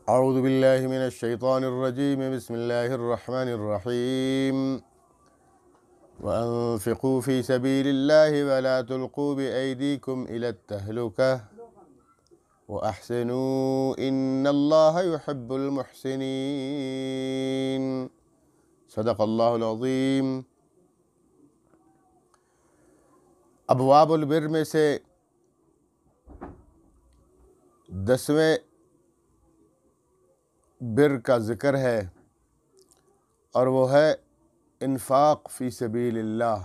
اعوذ باللہ من الشیطان الرجیم بسم اللہ الرحمن الرحیم وانفقوا فی سبیل اللہ ولا تلقوا بأیدیکم الی التہلکہ واحسنوا ان اللہ یحب المحسنین۔ صدق اللہ العظیم۔ ابواب البر میں سے 10ویں بر کا ذکر ہے اور وہ ہے انفاق فی سبیل اللہ،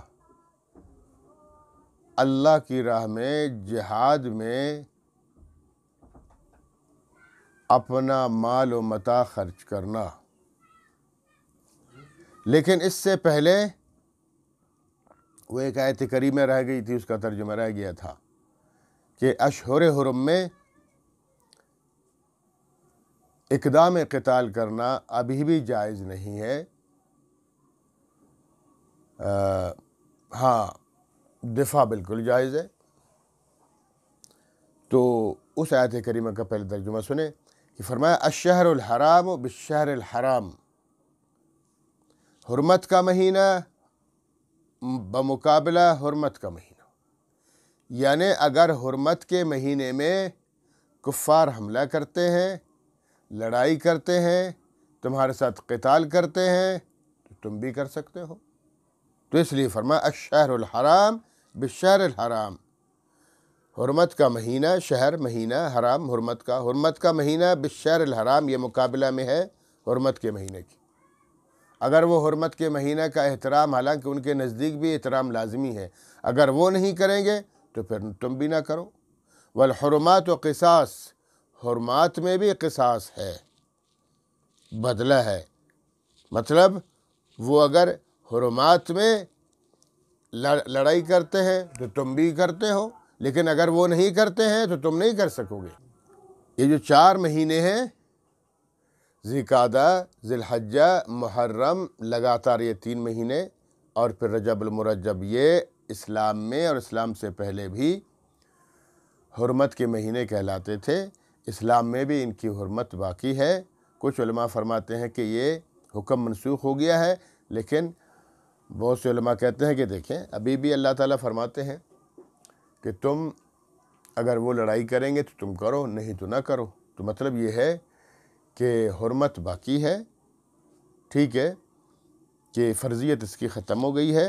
اللہ کی راہ میں جہاد میں اپنا مال و متاع خرچ کرنا۔ لیکن اس سے پہلے وہ ایک آیت کریمہ رہ گئی تھی، اس کا ترجمہ رہ گیا تھا کہ اشہر حرم میں اقدام قتال کرنا ابھی بھی جائز نہیں ہے۔ ہاں، دفاع بالکل جائز ہے۔ تو اس آیت کریمہ کا پہلے ترجمہ سنیں کہ فرمایا الشہر الحرام بالشہر الحرام، حرمت کا مہینہ بمقابلہ حرمت کا مہینہ، یعنی اگر حرمت کے مہینے میں کفار حملہ کرتے ہیں، لڑائی کرتے ہیں، تمہارے ساتھ قتال کرتے ہیں تو تم بھی کر سکتے ہو۔ تو اس لیے فرمایا الشہر الحرام بالشہر الحرام، حرمت کا مہینہ، شہر مہینہ، حرام حرمت کا مہینہ بالشہر الحرام، یہ مقابلہ میں ہے حرمت کے مہینے کی۔ اگر وہ حرمت کے مہینہ کا احترام، حالانکہ ان کے نزدیک بھی احترام لازمی ہے، اگر وہ نہیں کریں گے تو پھر تم بھی نہ کرو۔ والحرمات و قصاص، حرمات میں بھی قصاص ہے، بدلہ ہے۔ مطلب وہ اگر حرمات میں لڑائی کرتے ہیں تو تم بھی کرتے ہو، لیکن اگر وہ نہیں کرتے ہیں تو تم نہیں کر سکو گے۔ یہ جو 4 مہینے ہیں، ذوالقعدہ، ذی الحجہ، محرم، لگاتار یہ 3 مہینے، اور پھر رجب المرجب، یہ اسلام میں اور اسلام سے پہلے بھی حرمت کے مہینے کہلاتے تھے۔ اسلام میں بھی ان کی حرمت باقی ہے۔ کچھ علماء فرماتے ہیں کہ یہ حکم منسوخ ہو گیا ہے، لیکن بہت سے علماء کہتے ہیں کہ دیکھیں ابھی بھی اللہ تعالیٰ فرماتے ہیں کہ تم اگر وہ لڑائی کریں گے تو تم کرو، نہیں تو نہ کرو۔ تو مطلب یہ ہے کہ حرمت باقی ہے، ٹھیک ہے کہ فرضیت اس کی ختم ہو گئی ہے،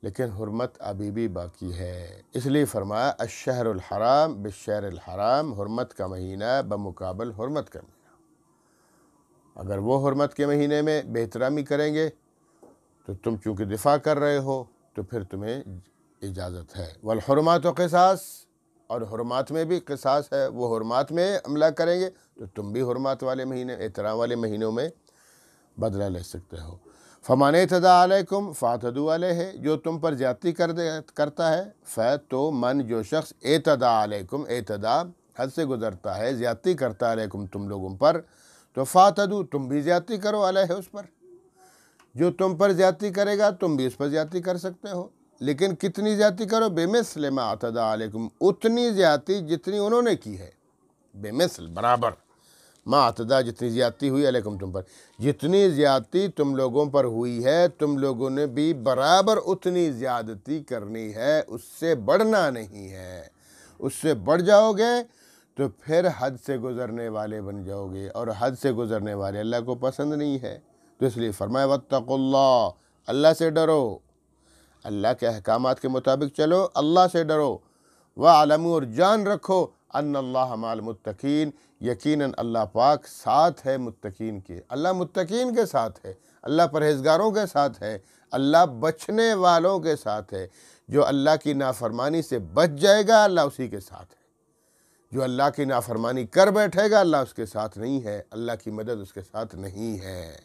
لیکن حرمت ابھی بھی باقی ہے۔ اس لیے فرمایا الشہر الحرام بالشہر الحرام، حرمت کا مہینہ بمقابل حرمت کا مہینہ۔ اگر وہ حرمت کے مہینے میں بے احترامی کریں گے تو تم چونکہ دفاع کر رہے ہو تو پھر تمہیں اجازت ہے۔ والحرمات و قصاص، اور حرمات میں بھی قصاص ہے، وہ حرمات میں عملہ کریں گے تو تم بھی حرمات والے مہینے، احترام والے مہینوں میں بدلہ لے سکتے ہو۔ فَمَنِ اعْتَدَىٰ عَلَيْكُمْ فَاعْتَدُوا عَلَيْهِ، جو تم پر زیادتی کرتا ہے، تو من جو شخص اعتداء علیکم، اعتداء حد سے گزرتا ہے، زیادتی کرتا ہے علیکم تم لوگوں پر، تو فَاعْتَدُوا تم بھی زیادتی کرو علیہ اس پر۔ جو تم پر زیادتی کرے گا تم بھی اس پر زیادتی کر سکتے ہو، لیکن کتنی زیادتی کرو؟ بِمِثْلِ مَا اعْتَدَىٰ عَلَيْكُمْ، اتنی زیادتی جتنی انہوں نے کی ہے، بِمِثْل برابر، ما اعتدا جتنی زیادتی ہوئی علیکم تم پر، جتنی زیادتی تم لوگوں پر ہوئی ہے تم لوگوں نے بھی برابر اتنی زیادتی کرنی ہے، اس سے بڑھنا نہیں ہے۔ اس سے بڑھ جاؤ گے تو پھر حد سے گزرنے والے بن جاؤ گے، اور حد سے گزرنے والے اللہ کو پسند نہیں ہے۔ تو اس لیے فرمایا واتقوا اللہ، اللہ سے ڈرو، اللہ کے احکامات کے مطابق چلو، اللہ سے ڈرو۔ وَاعْلَمُوا، اور جان رکھو، ان اللہ مع المتقین، یقیناً اللہ پاک ساتھ ہے متقین کے، اللہ متقین کے ساتھ ہے، اللہ پرہیزگاروں کے ساتھ ہے، اللہ بچنے والوں کے ساتھ ہے۔ جو اللہ کی نافرمانی سے بچ جائے گا اللہ اسی کے ساتھ ہے، جو اللہ کی نافرمانی کر بیٹھے گا اللہ اس کے ساتھ نہیں ہے، اللہ کی مدد اس کے ساتھ نہیں ہے۔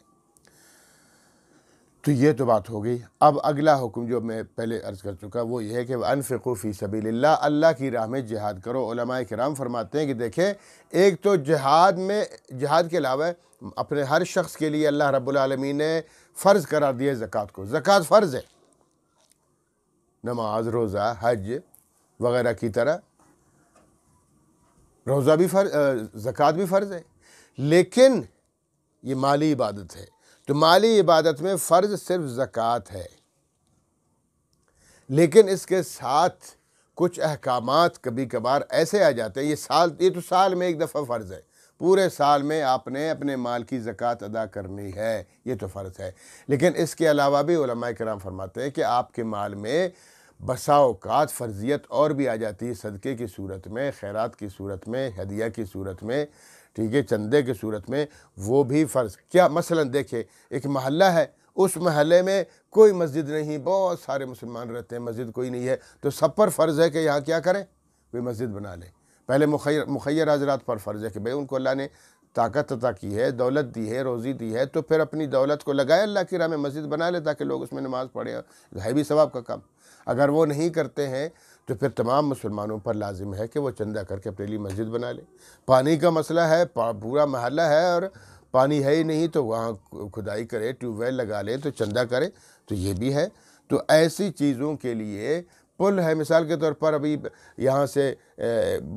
تو یہ تو بات ہو گئی۔ اب اگلا حکم جو میں پہلے عرض کر چکا وہ یہ ہے کہ وَأَنفِقُوا فِي سَبِيلِ اللَّهِ، اللہ کی راہ میں جہاد کرو۔ علماء کرام فرماتے ہیں کہ دیکھیں، ایک تو جہاد کے علاوہ اپنے ہر شخص کے لیے اللہ رب العالمین نے فرض قرار دیا زکوٰۃ کو۔ زکوٰۃ فرض ہے، نماز، روزہ، حج وغیرہ کی طرح روزہ بھی فرض، زکوٰۃ بھی فرض ہے، لیکن یہ مالی عبادت ہے، تو مالی عبادت میں فرض صرف زکوٰۃ ہے، لیکن اس کے ساتھ کچھ احکامات کبھی کبھار ایسے آ جاتے ہیں، یہ تو سال میں ایک دفعہ فرض ہے، پورے سال میں آپ نے اپنے مال کی زکوٰۃ ادا کرنی ہے، یہ تو فرض ہے۔ لیکن اس کے علاوہ بھی علماء کرام فرماتے ہیں کہ آپ کے مال میں بسا اوقات فرضیت اور بھی آ جاتی ہے، صدقے کی صورت میں، خیرات کی صورت میں، ہدیہ کی صورت میں، ٹھیک ہے، چندے کی صورت میں، وہ بھی فرض کیا مثلا دیکھیں ایک محلہ ہے، اس محلے میں کوئی مسجد نہیں، بہت سارے مسلمان رہتے ہیں، مسجد کوئی نہیں ہے، تو سب پر فرض ہے کہ یہاں کیا کریں، کوئی مسجد بنا لیں۔ پہلے مخیر حضرات پر فرض ہے کہ بھئی ان کو اللہ نے طاقت عطا کی ہے، دولت دی ہے، روزی دی ہے، تو پھر اپنی دولت کو لگائے اللہ کی راہ میں، مسجد بنا لے تاکہ لوگ اس میں نماز پڑھیں، ہے بھی ثواب کا کام۔ اگر وہ نہیں کرتے ہیں تو پھر تمام مسلمانوں پر لازم ہے کہ وہ چندہ کر کے اپنے لیے مسجد بنا لے۔ پانی کا مسئلہ ہے، پورا محلہ ہے اور پانی ہے ہی نہیں، تو وہاں کھدائی کرے، ٹیوب ویل لگا لے، تو چندہ کرے، تو یہ بھی ہے۔ تو ایسی چیزوں کے لیے پل ہے، مثال کے طور پر ابھی یہاں سے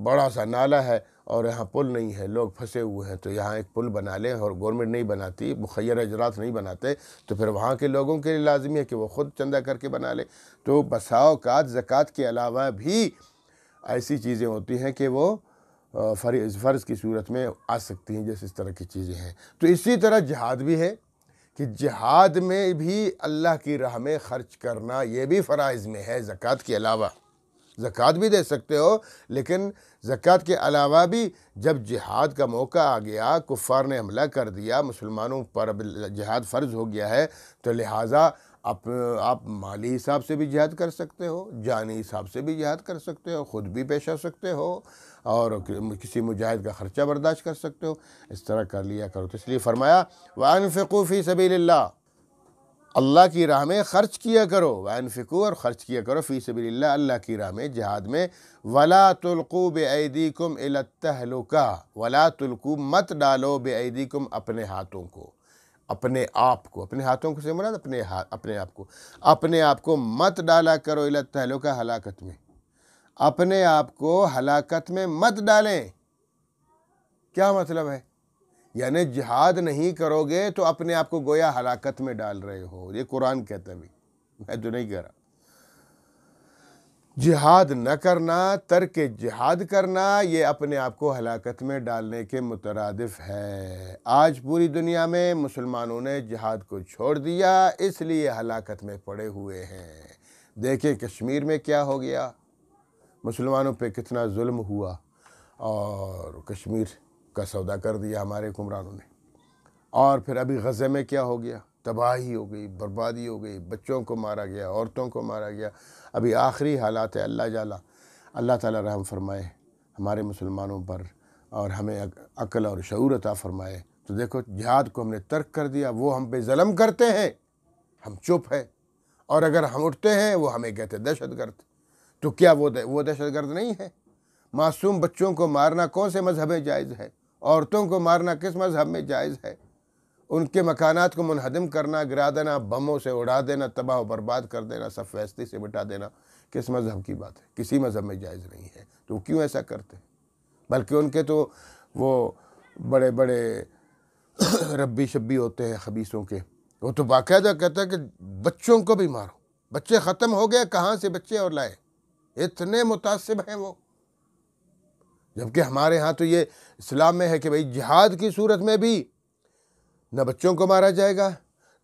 بڑا سا نالا ہے اور یہاں پل نہیں ہے، لوگ پھنسے ہوئے ہیں، تو یہاں ایک پل بنا لیں، اور گورنمنٹ نہیں بناتی، مخیر اجرات نہیں بناتے، تو پھر وہاں کے لوگوں کے لیے لازمی ہے کہ وہ خود چندہ کر کے بنا لے۔ تو بسا اوقات زکوٰۃ کے علاوہ بھی ایسی چیزیں ہوتی ہیں کہ وہ فرض کی صورت میں آ سکتی ہیں، جیسے اس طرح کی چیزیں ہیں۔ تو اسی طرح جہاد بھی ہے کہ جہاد میں بھی اللہ کی راہ میں خرچ کرنا، یہ بھی فرائض میں ہے زکوٰۃ کے علاوہ۔ زکوٰۃ بھی دے سکتے ہو، لیکن زکوٰۃ کے علاوہ بھی جب جہاد کا موقع آ گیا، کفار نے حملہ کر دیا، مسلمانوں پر اب جہاد فرض ہو گیا ہے، تو لہٰذا آپ مالی حساب سے بھی جہاد کر سکتے ہو، جانی حساب سے بھی جہاد کر سکتے ہو، خود بھی پیش آ سکتے ہو، اور کسی مجاہد کا خرچہ برداشت کر سکتے ہو، اس طرح کر لیا کرو۔ تو اس لیے فرمایا وَأَنفِقُوا فِي سَبِيلِ اللَّهِ، اللہ کی راہ میں خرچ کیا کرو، وَأَنفِقُوا، اور خرچ کیا کرو، فی سبیل اللہ، اللہ کی راہ میں، جہاد میں، وَلَا تُلْقُوا بِأَيْدِيكُمْ إِلَى التَّهْلُكَةِ، وَلَا تُلْقُوا، مت ڈالو، بِأَيْدِيكُمْ، اپنے ہاتھوں کو، اپنے آپ کو، اپنے ہاتھوں کو سے مراد اپنے آپ کو مت ڈالا کرو، إِلَى التَّهْلُكَةِ، ہلاکت میں، اپنے آپ کو ہلاکت میں مت ڈالیں۔ کیا مطلب ہے؟ یعنی جہاد نہیں کرو گے تو اپنے آپ کو گویا ہلاکت میں ڈال رہے ہو، یہ قرآن کہتا ہے، میں تو نہیں کہہ رہا۔ جہاد نہ کرنا، ترک جہاد کرنا، یہ اپنے آپ کو ہلاکت میں ڈالنے کے مترادف ہے۔ آج پوری دنیا میں مسلمانوں نے جہاد کو چھوڑ دیا، اس لیے ہلاکت میں پڑے ہوئے ہیں۔ دیکھیں کشمیر میں کیا ہو گیا، مسلمانوں پہ کتنا ظلم ہوا، اور کشمیر کا سودا کر دیا ہمارے حکمرانوں نے۔ اور پھر ابھی غزے میں کیا ہو گیا، تباہی ہو گئی، بربادی ہو گئی، بچوں کو مارا گیا، عورتوں کو مارا گیا، ابھی آخری حالات ہے۔ اللہ تعالیٰ رحم فرمائے ہمارے مسلمانوں پر، اور ہمیں عقل اور شعور عطا فرمائے۔ تو دیکھو جہاد کو ہم نے ترک کر دیا، وہ ہم پہ ظلم کرتے ہیں، ہم چپ ہے، اور اگر ہم اٹھتے ہیں وہ ہمیں کہتے دہشت گرد۔ تو کیا وہ دہشت گرد نہیں ہے؟ معصوم بچوں کو مارنا کون سے مذہب میں جائز ہے؟ عورتوں کو مارنا کس مذہب میں جائز ہے؟ ان کے مکانات کو منہدم کرنا، گرا دینا، بموں سے اڑا دینا، تباہ و برباد کر دینا، صف ویستی سے بٹا دینا، کس مذہب کی بات ہے؟ کسی مذہب میں جائز نہیں ہے۔ تو کیوں ایسا کرتے؟ بلکہ ان کے تو وہ بڑے بڑے ربی شبی ہوتے ہیں خبیثوں کے، وہ تو باقاعدہ کہتا ہے کہ بچوں کو بھی مارو، بچے ختم ہو گئے، کہاں سے بچے اور لائے؟ اتنے متعصب ہیں وہ۔ جبکہ ہمارے ہاں تو یہ اسلام میں ہے کہ بھئی جہاد کی صورت میں بھی نہ بچوں کو مارا جائے گا،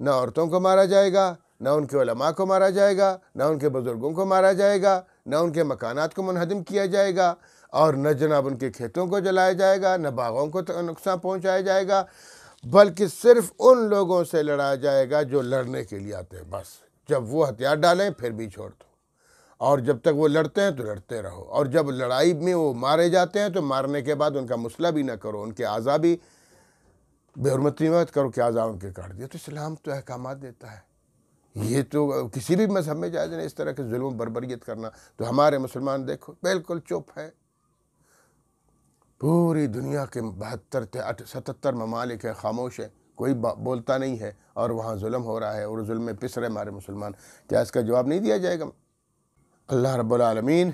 نہ عورتوں کو مارا جائے گا، نہ ان کے علماء کو مارا جائے گا، نہ ان کے بزرگوں کو مارا جائے گا، نہ ان کے مکانات کو منہدم کیا جائے گا، اور نہ جناب ان کے کھیتوں کو جلایا جائے گا، نہ باغوں کو نقصان پہنچایا جائے گا، بلکہ صرف ان لوگوں سے لڑا جائے گا جو لڑنے کے لیے آتے ہیں۔ بس جب وہ ہتھیار ڈالیں پھر بھی چھوڑ دو، اور جب تک وہ لڑتے ہیں تو لڑتے رہو، اور جب لڑائی میں وہ مارے جاتے ہیں تو مارنے کے بعد ان کا مسئلہ بھی نہ کرو، ان کے اعضاء بھی بے حرمتی مت کرو کہ اعضاء ان کے کاٹ دیا۔ تو اسلام تو احکامات دیتا ہے، یہ تو کسی بھی مذہب میں جائز نہیں اس طرح کے ظلم و بربریت کرنا۔ تو ہمارے مسلمان دیکھو بالکل چپ ہے، پوری دنیا کے 77 ممالک ہیں، خاموش ہے، کوئی بولتا نہیں ہے، اور وہاں ظلم ہو رہا ہے، اور ظلم میں پس رہے ہمارے مسلمان۔ کیا اس کا جواب نہیں دیا جائے گا؟ اللہ رب العالمین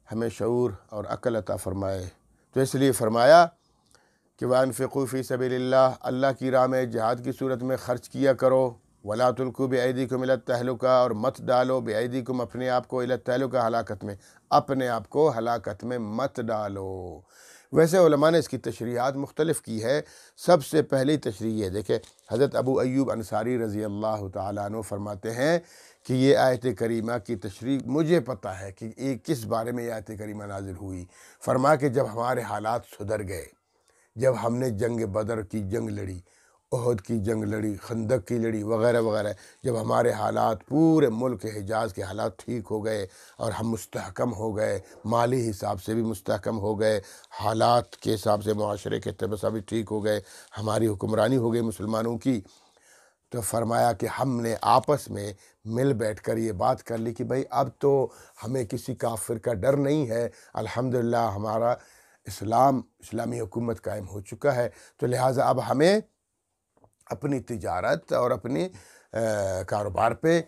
ہمیں شعور اور عقل عطا فرمائے۔ تو اس لیے فرمایا کہ وَأَنفِقُوا فِي سَبِيلِ اللَّهِ، اللہ کی راہ میں جہاد کی صورت میں خرچ کیا کرو، وَلَا تُلْقُوا بِأَيْدِيكُمْ إِلَى التَّهْلُكَةِ، اور مت ڈالو بِأَيْدِيكُمْ اپنے آپ کو، إِلَى التَّهْلُكَةِ ہلاکت میں، اپنے آپ کو ہلاکت میں مت ڈالو۔ ویسے علماء نے اس کی تشریحات مختلف کی ہے۔ سب سے پہلی تشریح یہ دیکھیں، حضرت ابو ایوب انصاری رضی اللہ تعالیٰ عنہ فرماتے ہیں کہ یہ آیت کریمہ کی تشریح مجھے پتہ ہے کہ یہ کس بارے میں یہ آیت کریمہ نازل ہوئی۔ فرمایا کہ جب ہمارے حالات سدھر گئے، جب ہم نے جنگ بدر کی جنگ لڑی، احد کی جنگ لڑی، خندق کی لڑی وغیرہ وغیرہ، جب ہمارے حالات پورے ملک حجاز کے حالات ٹھیک ہو گئے اور ہم مستحکم ہو گئے، مالی حساب سے بھی مستحکم ہو گئے، حالات کے حساب سے معاشرے کے اعتبار سے بھی ٹھیک ہو گئے، ہماری حکمرانی ہو گئی مسلمانوں کی، تو فرمایا کہ ہم نے آپس میں مل بیٹھ کر یہ بات کر لی کہ بھئی اب تو ہمیں کسی کافر کا ڈر نہیں ہے، الحمدللہ ہمارا اسلامی حکومت قائم ہو چکا ہے، تو لہٰذا اب ہمیں اپنی تجارت اور اپنی کاروبار پہ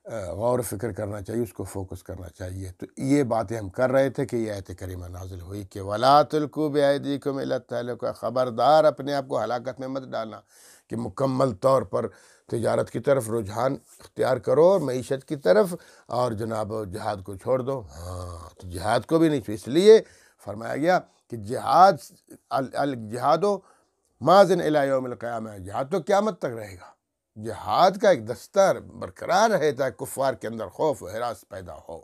غور و فکر کرنا چاہیے، اس کو فوکس کرنا چاہیے۔ تو یہ باتیں ہم کر رہے تھے کہ یہ آیت کریمہ نازل ہوئی کہ وَلَا تُلْقُوا بِأَيْدِيكُمْ إِلَى التَّهْلُكَةِ، خبردار اپنے آپ کو ہلاکت میں مت ڈالنا، کہ مکمل طور پر تجارت کی طرف رجحان اختیار کرو اور معیشت کی طرف، اور جناب جہاد کو چھوڑ دو۔ ہاں، تو جہاد کو بھی نہیں چھوڑ، اس لیے فرمایا گیا کہ جہاد ماضٍ الی یوم القیامہ، جہاد تو قیامت تک رہے گا۔ جہاد کا ایک دستہ برقرار رہتا ہے، کفار کے اندر خوف و ہراس پیدا ہو۔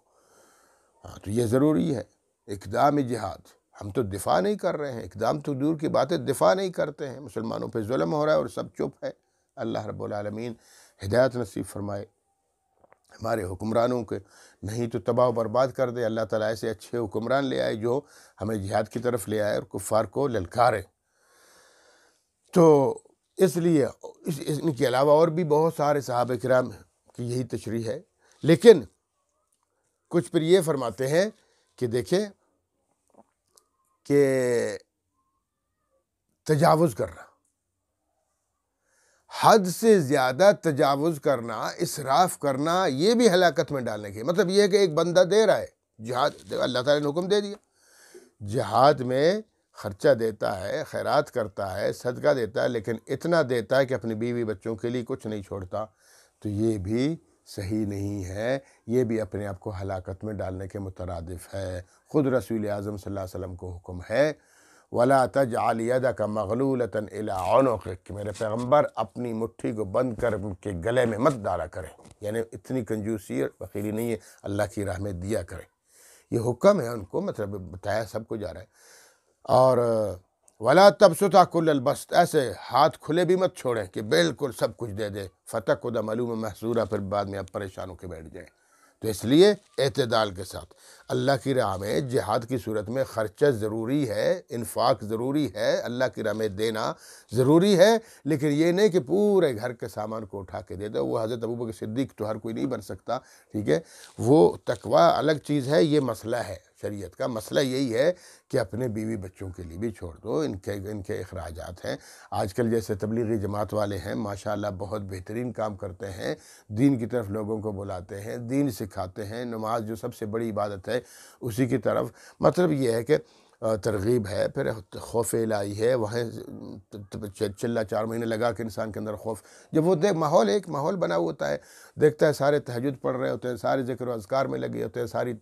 ہاں، تو یہ ضروری ہے اقدام جہاد۔ ہم تو دفاع نہیں کر رہے ہیں، اقدام تو دور کی بات ہے، دفاع نہیں کرتے ہیں، مسلمانوں پہ ظلم ہو رہا ہے اور سب چپ ہے۔ اللہ رب العالمین ہدایت نصیب فرمائے ہمارے حکمرانوں کے، نہیں تو تباہ و برباد کر دے۔ اللہ تعالیٰ ایسے اچھے حکمران لے آئے جو ہمیں جہاد کی طرف لے آئے اور کفار کو للکارے۔ تو اس لیے ان کے علاوہ اور بھی بہت سارے صحابہ کرام کی یہی تشریح ہے، لیکن کچھ پھر یہ فرماتے ہیں کہ دیکھیں کہ تجاوز کرنا، حد سے زیادہ تجاوز کرنا، اسراف کرنا، یہ بھی ہلاکت میں ڈالنے کے مطلب یہ ہے کہ ایک بندہ دے رہا ہے جہاد، اللہ تعالیٰ نے حکم دے دیا، جہاد میں خرچہ دیتا ہے، خیرات کرتا ہے، صدقہ دیتا ہے، لیکن اتنا دیتا ہے کہ اپنی بیوی بچوں کے لیے کچھ نہیں چھوڑتا، تو یہ بھی صحیح نہیں ہے، یہ بھی اپنے آپ کو ہلاکت میں ڈالنے کے مترادف ہے۔ خود رسول اعظم صلی اللہ علیہ وسلم کو حکم ہے وَلَا تَجْعَلْ يَدَكَ مَغْلُولَةً إِلَىٰ عُنُقِكَ، کہ میرے پیغمبر اپنی مٹھی کو بند کر کے گلے میں مت ڈالا کریں، یعنی اتنی کنجوسی اور بخیلی نہیں ہے، اللہ کی راہ میں دیا کریں، یہ حکم ہے ان کو، مطلب بتایا سب کو جا رہا ہے۔ اور وَلَا تَبْسُطْهَا كُلَّ الْبَسْطِ، ایسے ہاتھ کھلے بھی مت چھوڑیں کہ بالکل سب کچھ دے دے، فَتَقْعُدَ مَلُومًا مَحْسُورًا، پھر بعد میں آپ پریشان ہو کے بیٹھ جائیں۔ تو اس لیے اعتدال کے ساتھ اللہ کی راہ میں جہاد کی صورت میں خرچہ ضروری ہے، انفاق ضروری ہے، اللہ کی راہ میں دینا ضروری ہے، لیکن یہ نہیں کہ پورے گھر کے سامان کو اٹھا کے دے دو۔ وہ حضرت ابوبکر صدیق تو ہر کوئی نہیں بن سکتا، ٹھیک ہے، وہ تقوی الگ چیز ہے، یہ مسئلہ ہے شریعت کا، مسئلہ یہی ہے کہ اپنے بیوی بچوں کے لیے بھی چھوڑ دو، ان کے اخراجات ہیں۔ آج کل جیسے تبلیغی جماعت والے ہیں، ماشاءاللہ بہت بہترین کام کرتے ہیں، دین کی طرف لوگوں کو بلاتے ہیں، دین سکھاتے ہیں، نماز جو سب سے بڑی عبادت ہے اسی کی طرف، مطلب یہ ہے کہ ترغیب ہے، پھر خوف الہی ہے، وہاں چلہ 4 مہینے لگا کے انسان کے اندر خوف، جب وہ ماحول ایک ماحول بنا ہوا ہوتا ہے، دیکھتا ہے سارے تہجد پڑھ رہے ہوتے ہیں، سارے ذکر و اذکار میں لگے ہوتے ہیں، ساری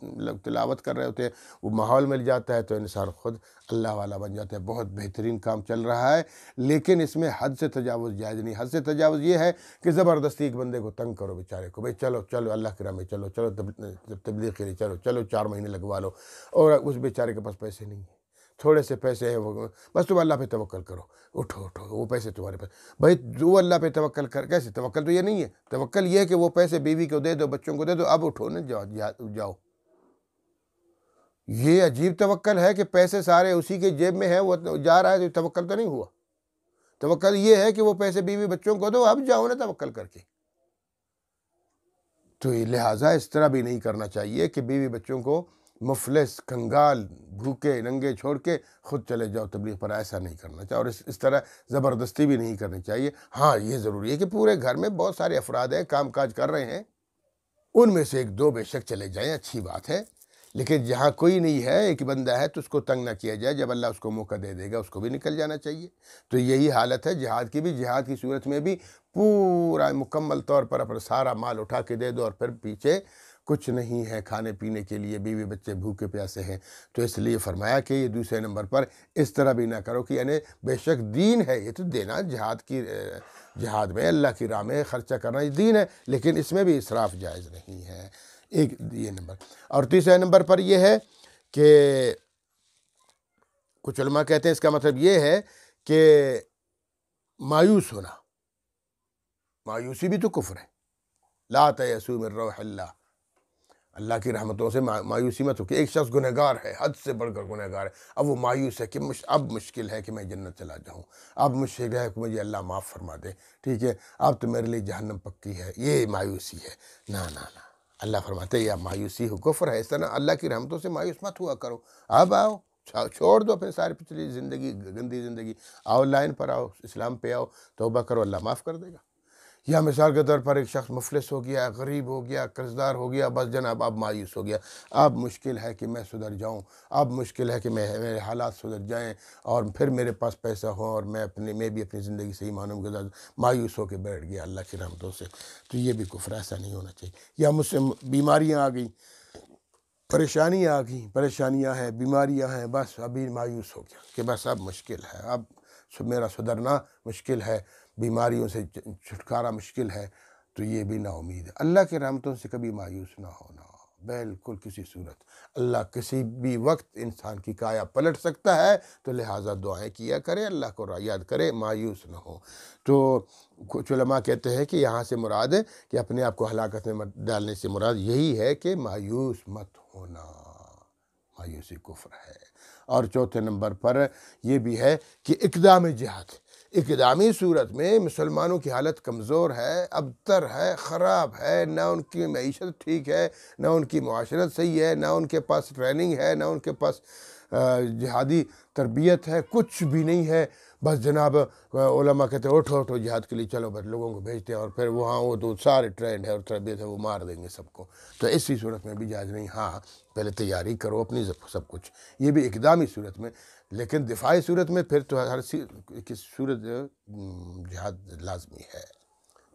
تلاوت کر رہے ہوتے ہیں، وہ ماحول مل جاتا ہے تو انسان خود اللہ والا بن جاتا ہے، بہت بہترین کام چل رہا ہے، لیکن اس میں حد سے تجاوز جائز نہیں۔ حد سے تجاوز یہ ہے کہ زبردستی ایک بندے کو تنگ کرو بیچارے کو، بھئی چلو چلو اللہ کی راہ میں چلو، چلو تبلیغ کے لیے چلو، چلو 4 مہینے لگوا لو، اور اس بیچارے کے پاس پیسے نہیں ہیں، تھوڑے سے پیسے ہیں، وہ بس تم اللہ پہ توکل کرو، اٹھو وہ پیسے تمہارے پاس، بھائی جو اللہ پہ توکل کر، کیسے توکل؟ تو یہ نہیں ہے، توکل یہ ہے کہ وہ پیسے بیوی کو دے دو، بچوں کو دے دو، اب اٹھو نا، جاؤ۔ یہ عجیب توکل ہے کہ پیسے سارے اسی کے جیب میں ہیں، وہ جا رہا ہے، تو توکل تو نہیں ہوا۔ توکل یہ ہے کہ وہ پیسے بیوی بچوں کو دو، اب جاؤ نا توکل کر کے۔ تو لہٰذا اس طرح بھی نہیں کرنا چاہیے کہ بیوی بچوں کو مفلس، کنگال، بھوکے ننگے چھوڑ کے خود چلے جاؤ تبلیغ پر، ایسا نہیں کرنا چاہیے، اور اس طرح زبردستی بھی نہیں کرنی چاہیے۔ ہاں، یہ ضروری ہے کہ پورے گھر میں بہت سارے افراد ہیں، کام کاج کر رہے ہیں، ان میں سے 1-2 بے شک چلے جائیں، اچھی بات ہے، لیکن جہاں کوئی نہیں ہے، ایک بندہ ہے، تو اس کو تنگ نہ کیا جائے، جب اللہ اس کو موقع دے دے گا اس کو بھی نکل جانا چاہیے۔ تو یہی حالت ہے جہاد کی بھی، جہاد کی صورت میں بھی پورا مکمل طور پر اپنا سارا مال اٹھا کے دے دو اور پھر پیچھے کچھ نہیں ہے کھانے پینے کے لیے، بیوی بچے بھوکے پیاسے ہیں۔ تو اس لیے فرمایا کہ یہ دوسرے نمبر پر اس طرح بھی نہ کرو کہ یعنی بے شک دین ہے، یہ تو دینا جہاد میں اللہ کی راہ میں خرچہ کرنا یہ دین ہے، لیکن اس میں بھی اسراف جائز نہیں ہے۔ ایک یہ نمبر۔ اور تیسرے نمبر پر یہ ہے کہ کچھ علماء کہتے ہیں اس کا مطلب یہ ہے کہ مایوس ہونا، مایوسی بھی تو کفر ہے۔ لا تیأسوا من روح اللہ، اللہ کی رحمتوں سے مایوسی مت ہو کہ ایک شخص گنہگار ہے، حد سے بڑھ کر گنہگار ہے، اب وہ مایوس ہے کہ اب مشکل ہے کہ میں جنت چلا جاؤں، اب مشکل ہے کہ مجھے اللہ معاف فرما دے، ٹھیک ہے، اب تو میرے لیے جہنم پکی ہے، یہ مایوسی ہے۔ نہ نہ نہ، اللہ فرماتے ہیں یہ مایوسی ہو کفر ہے، اس طرح اللہ کی رحمتوں سے مایوس مت ہوا کرو۔ اب آؤ، چھوڑ دو اپنے سارے پچھلی زندگی، گندی زندگی، آؤ لائن پر آؤ، اسلام پہ آؤ، توبہ کرو، اللہ معاف کر دے گا۔ یا مثال کے طور پر ایک شخص مفلس ہو گیا، غریب ہو گیا، قرضدار ہو گیا، بس جناب اب مایوس ہو گیا، اب مشکل ہے کہ میں سدھر جاؤں، اب مشکل ہے کہ میرے حالات سدھر جائیں اور پھر میرے پاس پیسہ ہو اور میں بھی اپنی زندگی صحیح معنوں کے ساتھ مایوس ہو کے بیٹھ گیا اللہ کی رحمتوں سے، تو یہ بھی کفر، ایسا نہیں ہونا چاہیے۔ یا مجھ سے بیماریاں آ گئیں، پریشانیاں ہیں، بیماریاں ہیں، بس ابھی مایوس ہو گیا کہ بس اب مشکل ہے، اب میرا سدھرنا مشکل ہے، بیماریوں سے چھٹکارا مشکل ہے، تو یہ بھی نا امید ہے۔ اللہ کی رحمتوں سے کبھی مایوس نہ ہونا، بالکل کسی صورت۔ اللہ کسی بھی وقت انسان کی کایا پلٹ سکتا ہے، تو لہٰذا دعائیں کیا کرے، اللہ کو یاد کرے، مایوس نہ ہو۔ تو کچھ علماء کہتے ہیں کہ یہاں سے مراد ہے کہ اپنے آپ کو ہلاکت میں ڈالنے سے مراد یہی ہے کہ مایوس مت ہونا، مایوسی کفر ہے۔ اور چوتھے نمبر پر یہ بھی ہے کہ اقدام جہاد، اقدامی صورت میں مسلمانوں کی حالت کمزور ہے، ابتر ہے، خراب ہے، نہ ان کی معیشت ٹھیک ہے، نہ ان کی معاشرت صحیح ہے، نہ ان کے پاس ٹریننگ ہے، نہ ان کے پاس جہادی تربیت ہے، کچھ بھی نہیں ہے۔ بس جناب علماء کہتے ہیں اٹھو جہاد کے لیے چلو، بس لوگوں کو بھیجتے ہیں اور پھر وہاں وہ تو سارے ٹرینڈ ہے اور تربیت ہے، وہ مار دیں گے سب کو، تو اسی صورت میں بھی جائز نہیں۔ ہاں پہلے تیاری کرو اپنی سب کچھ، یہ بھی اقدامی صورت میں، لیکن دفاعی صورت میں پھر تو ہر صورت جہاد لازمی ہے۔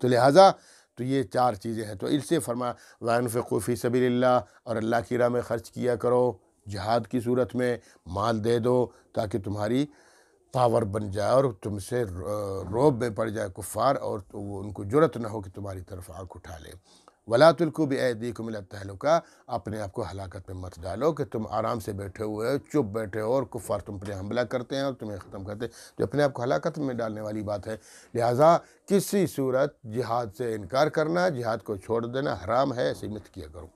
تو لہٰذا تو یہ چار چیزیں ہیں، تو اس سے فرمایا وَأَنفِقُوا فِي سَبِيلِ اللَّهِ، اور اللہ کی راہ میں خرچ کیا کرو، جہاد کی صورت میں مال دے دو تاکہ تمہاری پاور بن جائے اور تم سے روب میں پڑ جائے کفار، اور وہ ان کو جرأت نہ ہو کہ تمہاری طرف آنکھ اٹھا لے۔ وَلَا تُلْقُوا بِأَيْدِيكُمْ إِلَى التَّهْلُكَةِ، اپنے آپ کو ہلاکت میں مت ڈالو کہ تم آرام سے بیٹھے ہوئے ہو، چپ بیٹھے ہو اور کفار تم پر حملہ کرتے ہیں اور تمہیں ختم کرتے ہیں، جو اپنے آپ کو ہلاکت میں ڈالنے والی بات ہے۔ لہٰذا کسی صورت جہاد سے انکار کرنا، جہاد کو چھوڑ دینا حرام ہے، ایسے مت کیا کرو۔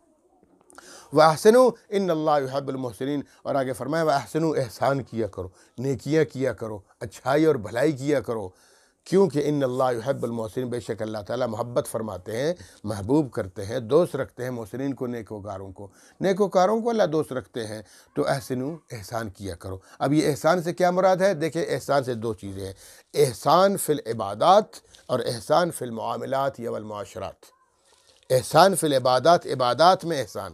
وَأَحْسِنُوا إِنَّ اللَّهَ يُحِبُّ الْمُحْسِنِينَ، اور آگے فرمایا وَأَحْسِنُوا، احسان کیا کرو، نیکیاں کیا کرو، اچھائی اور بھلائی کیا کرو، کیونکہ ان اللہ یحب المحسنین، بے شک اللہ تعالیٰ محبت فرماتے ہیں، محبوب کرتے ہیں، دوست رکھتے ہیں محسنین کو، نیکوکاروں کو اللہ دوست رکھتے ہیں۔ تو احسنوا، احسان کیا کرو۔ اب یہ احسان سے کیا مراد ہے؟ دیکھیں احسان سے دو چیزیں ہیں، احسان فی العبادات اور احسان فی المعاملات یا والمعاشرات۔ احسان فی العبادات، عبادات میں احسان،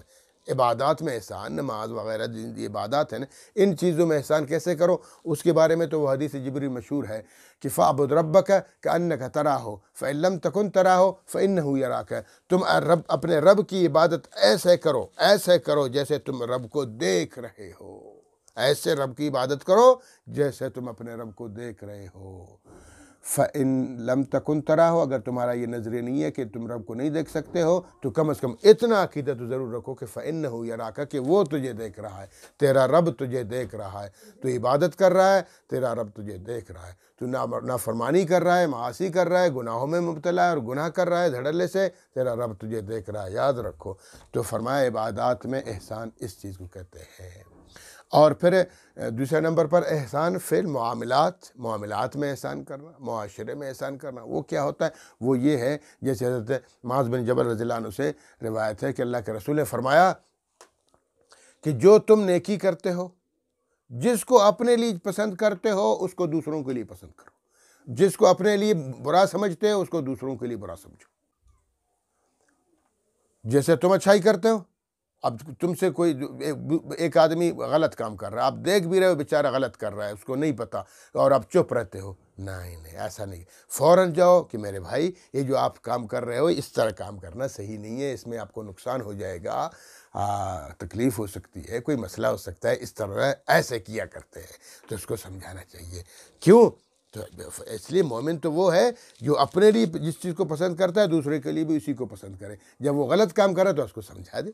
عبادات میں احسان، نماز وغیرہ یہ عبادات ہیں نا، ان چیزوں میں احسان کیسے کرو؟ اس کے بارے میں تو وہ حدیث جبری مشہور ہے کہ فَاعْبُدْ رَبَّكَ كَأَنَّكَ تَرَاهُ فَإِن لَمْ تَكُنْ تَرَاهُ فَإِنَّهُ يَرَاكَ، تم اپنے رب کی عبادت ایسے کرو جیسے تم رب کو دیکھ رہے ہو، ایسے رب کی عبادت کرو جیسے تم اپنے رب کو دیکھ رہے ہو۔ فَإِن لَمْ تَكُنْ تَرَاهُ، اگر تمہارا یہ نظریہ نہیں ہے کہ تم رب کو نہیں دیکھ سکتے ہو، تو کم از کم اتنا عقیدہ تو ضرور رکھو کہ فَإِنَّهُ يَرَاكَ، کہ وہ تجھے دیکھ رہا ہے، تیرا رب تجھے دیکھ رہا ہے، تو عبادت کر رہا ہے، تیرا رب تجھے دیکھ رہا ہے، تو نافرمانی کر رہا ہے، معاصی کر رہا ہے، گناہوں میں مبتلا ہے اور گناہ کر رہا ہے دھڑلے سے، تیرا رب تجھے دیکھ رہا ہے، یاد رکھو۔ تو فرمایا عبادات میں احسان اس چیز کو کہتے ہیں۔ اور پھر دوسرے نمبر پر احسان فی المعاملات، معاملات میں احسان کرنا، معاشرے میں احسان کرنا۔ وہ کیا ہوتا ہے؟ وہ یہ ہے جیسے حضرت معاذ بن جبل رضی اللہ عنہ سے روایت ہے کہ اللہ کے رسول نے فرمایا کہ جو تم نیکی کرتے ہو، جس کو اپنے لیے پسند کرتے ہو اس کو دوسروں کے لیے پسند کرو، جس کو اپنے لیے برا سمجھتے ہو اس کو دوسروں کے لیے برا سمجھو۔ جیسے تم اچھائی کرتے ہو اب تم سے کوئی ایک آدمی غلط کام کر رہا ہے، آپ دیکھ بھی رہے ہو بیچارہ غلط کر رہا ہے، اس کو نہیں پتہ، اور آپ چپ رہتے ہو، نہیں ایسا نہیں، فوراً جاؤ کہ میرے بھائی یہ جو آپ کام کر رہے ہو اس طرح کام کرنا صحیح نہیں ہے، اس میں آپ کو نقصان ہو جائے گا، تکلیف ہو سکتی ہے، کوئی مسئلہ ہو سکتا ہے، اس طرح ایسے کیا کرتے ہیں، تو اس کو سمجھانا چاہیے۔ کیوں؟ تو اس لیے مومن تو وہ ہے جو اپنے لیے جس چیز کو پسند کرتا ہے دوسرے کے لیے بھی اسی کو پسند کرے۔ جب وہ غلط کام کرے تو اس کو سمجھا دے،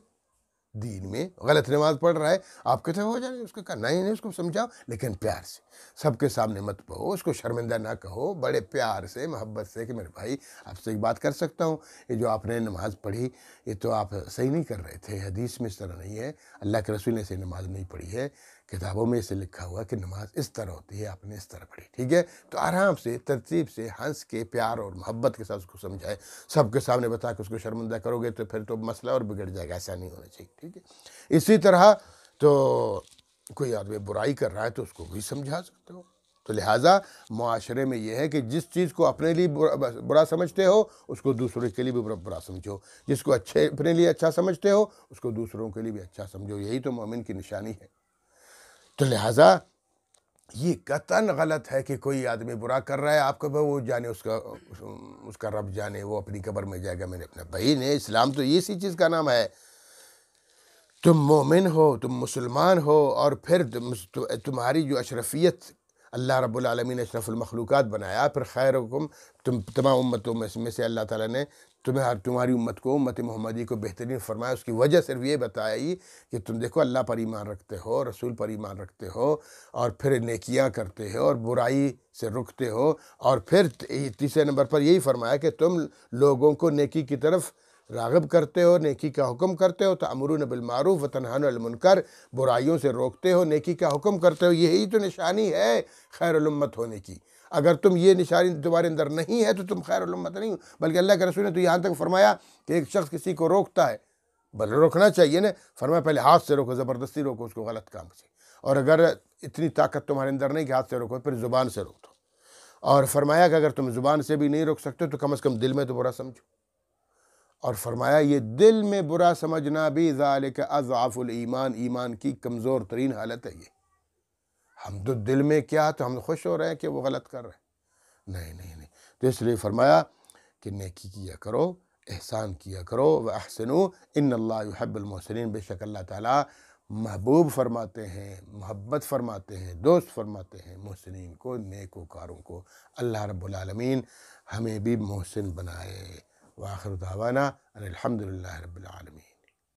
دین میں غلط نماز پڑھ رہا ہے، آپ کہتے ہو جائے، اس کو کہا نہیں اس کو سمجھاؤ، لیکن پیار سے، سب کے سامنے مت کہو، اس کو شرمندہ نہ کہو، بڑے پیار سے محبت سے کہ میرے بھائی آپ سے ایک بات کر سکتا ہوں، یہ جو آپ نے نماز پڑھی یہ تو آپ صحیح نہیں کر رہے تھے، حدیث میں اس طرح نہیں ہے، اللہ کے رسول نے سے نماز نہیں پڑھی ہے، کتابوں میں اسے لکھا ہوا کہ نماز اس طرح ہوتی ہے، آپ نے اس طرح پڑھی، ٹھیک ہے؟ تو آرام سے ترتیب سے ہنس کے پیار اور محبت کے ساتھ اس کو سمجھائے، سب کے سامنے بتا کے اس کو شرمندہ کرو گے تو پھر تو مسئلہ اور بگڑ جائے گا، ایسا نہیں ہونا چاہیے، ٹھیک ہے؟ اسی طرح تو کوئی آدمی برائی کر رہا ہے تو اس کو بھی سمجھا سکتے ہو۔ تو لہٰذا معاشرے میں یہ ہے کہ جس چیز کو اپنے لیے برا سمجھتے ہو اس کو دوسرے کے لیے بھی برا سمجھو، جس کو اپنے لیے اچھا سمجھتے ہو اس کو دوسروں کے لیے بھی اچھا سمجھو، یہی تو مومن کی نشانی ہے۔ تو لہٰذا یہ قطعاً غلط ہے کہ کوئی آدمی برا کر رہا ہے، آپ کو وہ جانے اس کا رب جانے، وہ اپنی قبر میں جائے گا، میں نے اپنا بھائی نے، اسلام تو اسی چیز کا نام ہے، تم مومن ہو، تم مسلمان ہو، اور پھر تمہاری جو اشرفیت اللہ رب العالمین نے اشرف المخلوقات بنایا، پھر خیرکم، تم تمام امتوں میں سے اللہ تعالیٰ نے تمہاری امت کو، امت محمدی کو بہترین فرمایا، اس کی وجہ صرف یہ بتائی کہ تم دیکھو اللہ پر ایمان رکھتے ہو، رسول پر ایمان رکھتے ہو، اور پھر نیکیاں کرتے ہو اور برائی سے رکتے ہو، اور پھر تیسرے نمبر پر یہی فرمایا کہ تم لوگوں کو نیکی کی طرف راغب کرتے ہو، نیکی کا حکم کرتے ہو، تأمرون بالمعروف وتنہون عن المنکر، برائیوں سے روکتے ہو، نیکی کا حکم کرتے ہو، یہی تو نشانی ہے خیر الامت ہونے کی۔ اگر تم یہ نشانی تمہارے اندر نہیں ہے تو تم خیر الامت نہیں ہو، بلکہ اللہ کے رسول نے تو یہاں تک فرمایا کہ ایک شخص کسی کو روکتا ہے، بل روکنا چاہیے نا، فرمایا پہلے ہاتھ سے روکو، زبردستی روکو اس کو غلط کام سے، اور اگر اتنی طاقت تمہارے اندر نہیں کہ ہاتھ سے روکو، پھر زبان سے روک دو، اور فرمایا کہ اگر تم زبان سے بھی نہیں روک سکتے تو کم از کم دل میں تو برا سمجھو، اور فرمایا یہ دل میں برا سمجھنا بھی ذالک اضعف الایمان، ایمان کی کمزور ترین حالت ہے۔ یہ ہم تو دل میں کیا تو ہم خوش ہو رہے ہیں کہ وہ غلط کر رہے ہیں، نہیں، تو اس لیے فرمایا کہ نیکی کیا کرو، احسان کیا کرو، واحسنوا ان اللہ یحب المحسنین، بے شک اللہ تعالیٰ محبوب فرماتے ہیں، محبت فرماتے ہیں، دوست فرماتے ہیں محسنین کو، نیکوکاروں کو۔ اللہ رب العالمین ہمیں بھی محسن بنائے۔ وآخر دعوانا ان الحمد للہ رب العالمین۔